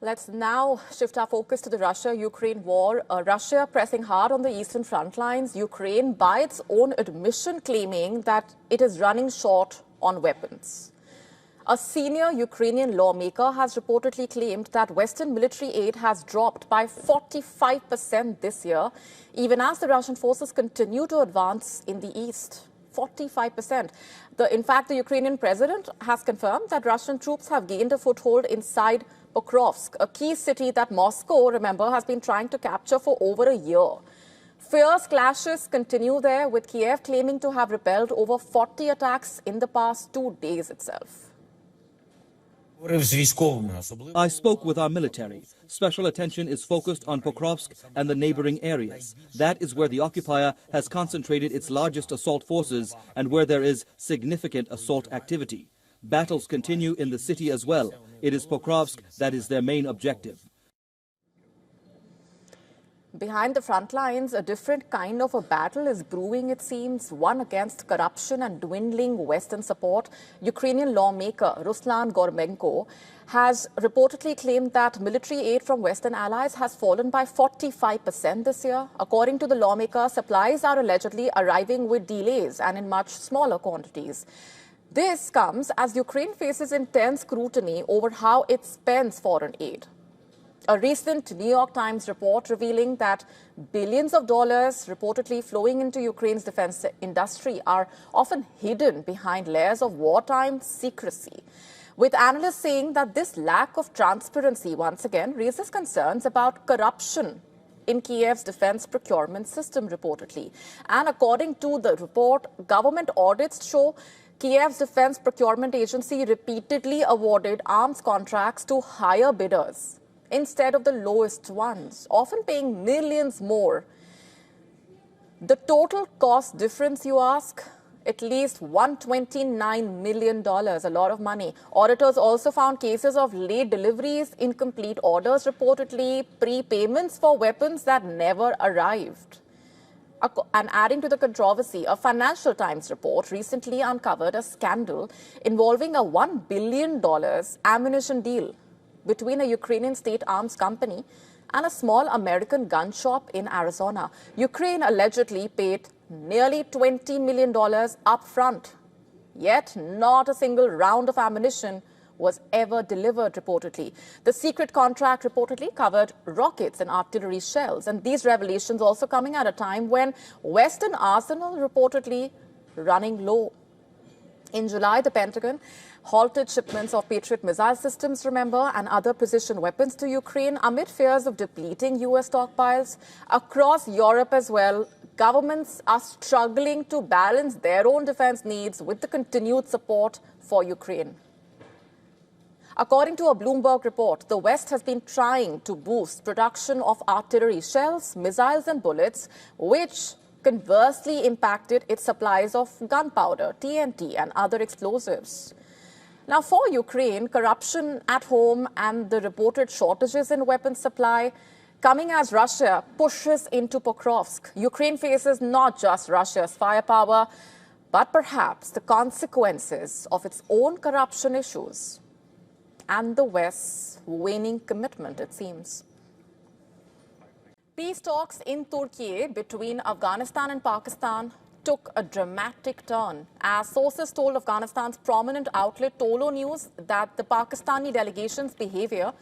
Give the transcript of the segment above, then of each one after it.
Let's now shift our focus to the Russia-Ukraine war. Russia pressing hard on the eastern front lines. Ukraine, by its own admission, claiming that it is running short on weapons. A senior Ukrainian lawmaker has reportedly claimed that Western military aid has dropped by 45% this year, even as the Russian forces continue to advance in the east. 45%. In fact, the Ukrainian president has confirmed that Russian troops have gained a foothold inside Pokrovsk, a key city that Moscow, remember, has been trying to capture for over a year. Fierce clashes continue there, with Kiev claiming to have repelled over 40 attacks in the past 2 days itself. I spoke with our military. Special attention is focused on Pokrovsk and the neighboring areas. That is where the occupier has concentrated its largest assault forces and where there is significant assault activity. Battles continue in the city as well. It is Pokrovsk that is their main objective. Behind the front lines, a different kind of a battle is brewing, it seems, one against corruption and dwindling Western support. Ukrainian lawmaker Ruslan Gorbenko has reportedly claimed that military aid from Western allies has fallen by 45% this year. According to the lawmaker, supplies are allegedly arriving with delays and in much smaller quantities. This comes as Ukraine faces intense scrutiny over how it spends foreign aid. A recent New York Times report revealing that billions of dollars reportedly flowing into Ukraine's defense industry are often hidden behind layers of wartime secrecy, with analysts saying that this lack of transparency once again raises concerns about corruption in Kiev's defense procurement system, reportedly. And according to the report, government audits show Kiev's defense procurement agency repeatedly awarded arms contracts to higher bidders instead of the lowest ones, often paying millions more. The total cost difference, you ask? At least $129 million, a lot of money. Auditors also found cases of late deliveries, incomplete orders, reportedly prepayments for weapons that never arrived. And adding to the controversy, a Financial Times report recently uncovered a scandal involving a $1 billion ammunition deal between a Ukrainian state arms company and a small American gun shop in Arizona. Ukraine allegedly paid nearly $20 million up front, yet not a single round of ammunition was ever delivered, reportedly. The secret contract reportedly covered rockets and artillery shells, and these revelations also coming at a time when Western arsenal reportedly running low. In July, the Pentagon halted shipments of Patriot missile systems, remember, and other precision weapons to Ukraine amid fears of depleting U.S. stockpiles. Across Europe as well, governments are struggling to balance their own defense needs with the continued support for Ukraine. According to a Bloomberg report, the West has been trying to boost production of artillery shells, missiles and bullets, which conversely impacted its supplies of gunpowder, TNT and other explosives. Now, for Ukraine, corruption at home and the reported shortages in weapons supply coming as Russia pushes into Pokrovsk. Ukraine faces not just Russia's firepower, but perhaps the consequences of its own corruption issues and the West's waning commitment, it seems. Peace talks in Turkey between Afghanistan and Pakistan took a dramatic turn as sources told Afghanistan's prominent outlet Tolo News that the Pakistani delegation's behavior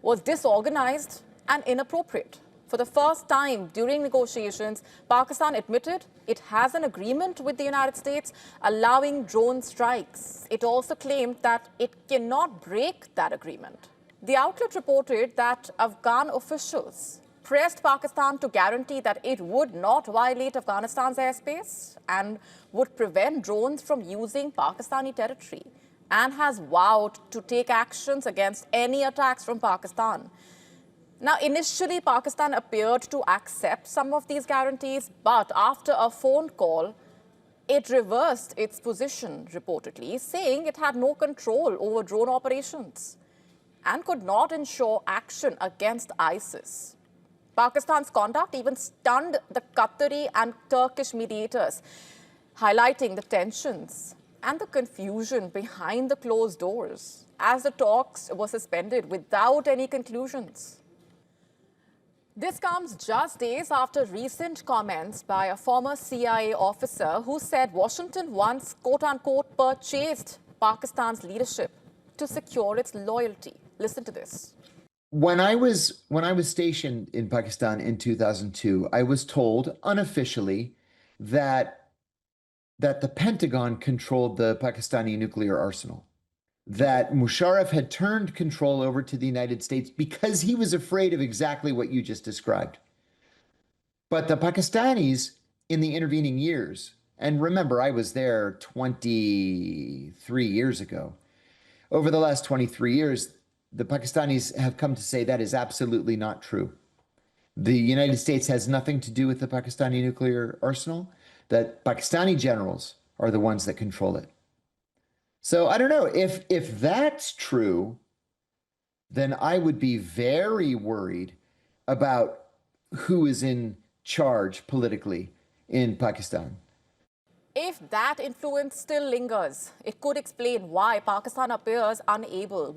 was disorganized and inappropriate. For the first time during negotiations, Pakistan admitted it has an agreement with the United States allowing drone strikes. It also claimed that it cannot break that agreement. The outlet reported that Afghan officials pressed Pakistan to guarantee that it would not violate Afghanistan's airspace and would prevent drones from using Pakistani territory, and has vowed to take actions against any attacks from Pakistan. Now, initially, Pakistan appeared to accept some of these guarantees, but after a phone call, it reversed its position, reportedly, saying it had no control over drone operations and could not ensure action against ISIS. Pakistan's conduct even stunned the Qatari and Turkish mediators, highlighting the tensions and the confusion behind the closed doors as the talks were suspended without any conclusions. This comes just days after recent comments by a former CIA officer who said Washington once, quote-unquote, purchased Pakistan's leadership to secure its loyalty. Listen to this. When I was stationed in Pakistan in 2002, I was told unofficially that the Pentagon controlled the Pakistani nuclear arsenal, that Musharraf had turned control over to the United States because he was afraid of exactly what you just described. But the Pakistanis in the intervening years, and remember, I was there 23 years ago, over the last 23 years, the Pakistanis have come to say that is absolutely not true. The United States has nothing to do with the Pakistani nuclear arsenal, that Pakistani generals are the ones that control it. So I don't know, if that's true, then I would be very worried about who is in charge politically in Pakistan. If that influence still lingers, it could explain why Pakistan appears unable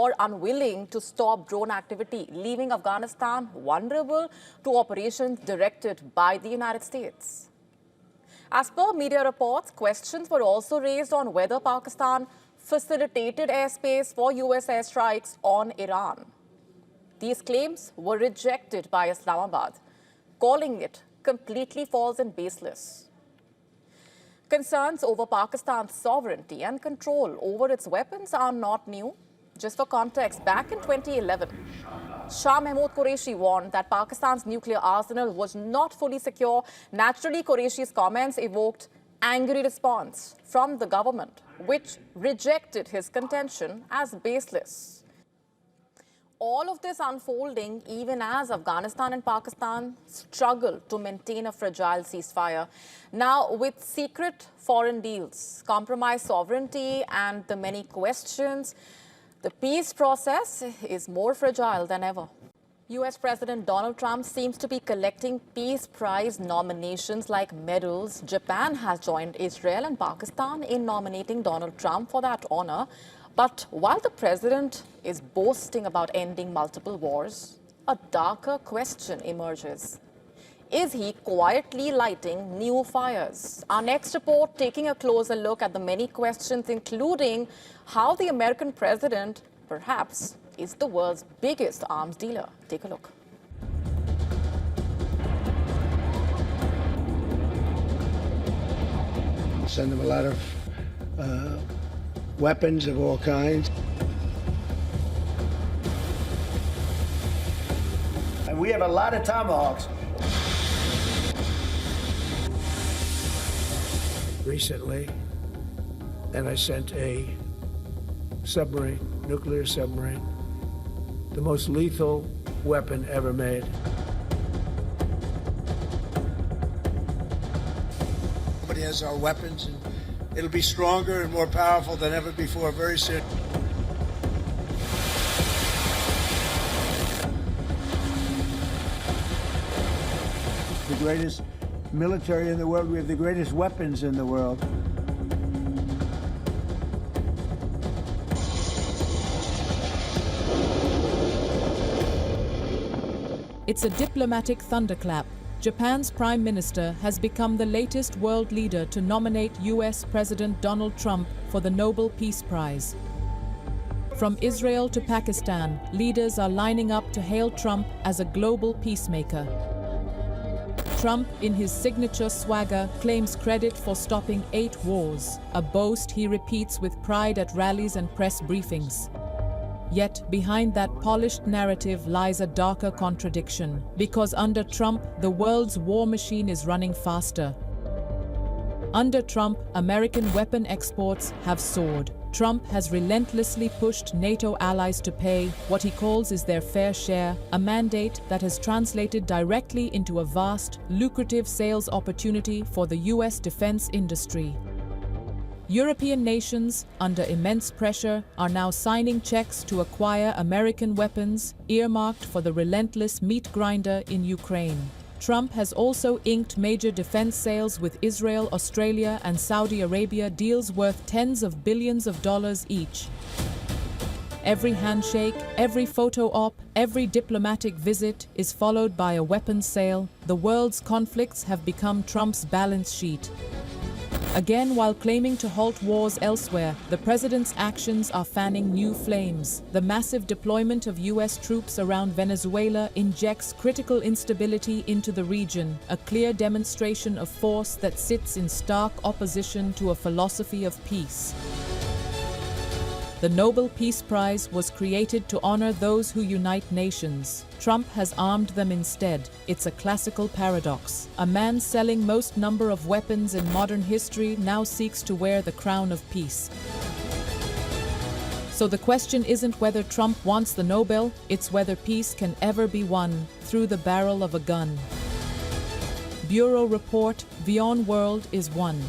or unwilling to stop drone activity, leaving Afghanistan vulnerable to operations directed by the United States. As per media reports, questions were also raised on whether Pakistan facilitated airspace for US airstrikes on Iran. These claims were rejected by Islamabad, calling it completely false and baseless. Concerns over Pakistan's sovereignty and control over its weapons are not new. Just for context, back in 2011, Shah Mahmood Qureshi warned that Pakistan's nuclear arsenal was not fully secure. Naturally, Qureshi's comments evoked angry response from the government, which rejected his contention as baseless. All of this unfolding even as Afghanistan and Pakistan struggle to maintain a fragile ceasefire. Now, with secret foreign deals, compromised sovereignty, and the many questions, the peace process is more fragile than ever. US President Donald Trump seems to be collecting Peace Prize nominations like medals. Japan has joined Israel and Pakistan in nominating Donald Trump for that honor. But while the president is boasting about ending multiple wars, a darker question emerges. Is he quietly lighting new fires? Our next report taking a closer look at the many questions, including how the American president, perhaps, is the world's biggest arms dealer. Take a look. Send them a lot of weapons of all kinds. And we have a lot of Tomahawks. Recently, and I sent a submarine, nuclear submarine, the most lethal weapon ever made. Nobody has our weapons, and it'll be stronger and more powerful than ever before very soon. The greatest military in the world. We have the greatest weapons in the world. It's a diplomatic thunderclap. Japan's Prime Minister has become the latest world leader to nominate US President Donald Trump for the Nobel Peace Prize. From Israel to Pakistan, leaders are lining up to hail Trump as a global peacemaker. Trump, in his signature swagger, claims credit for stopping 8 wars, a boast he repeats with pride at rallies and press briefings. Yet behind that polished narrative lies a darker contradiction, because under Trump, the world's war machine is running faster. Under Trump, American weapon exports have soared. Trump has relentlessly pushed NATO allies to pay what he calls is their fair share, a mandate that has translated directly into a vast, lucrative sales opportunity for the US defense industry. European nations, under immense pressure, are now signing checks to acquire American weapons earmarked for the relentless meat grinder in Ukraine. Trump has also inked major defense sales with Israel, Australia, and Saudi Arabia, deals worth tens of billions of dollars each. Every handshake, every photo op, every diplomatic visit is followed by a weapons sale. The world's conflicts have become Trump's balance sheet. Again, while claiming to halt wars elsewhere, the president's actions are fanning new flames. The massive deployment of U.S. troops around Venezuela injects critical instability into the region, a clear demonstration of force that sits in stark opposition to a philosophy of peace. The Nobel Peace Prize was created to honor those who unite nations. Trump has armed them instead. It's a classical paradox. A man selling most number of weapons in modern history now seeks to wear the crown of peace. So the question isn't whether Trump wants the Nobel, it's whether peace can ever be won through the barrel of a gun. Bureau Report, WION World is one.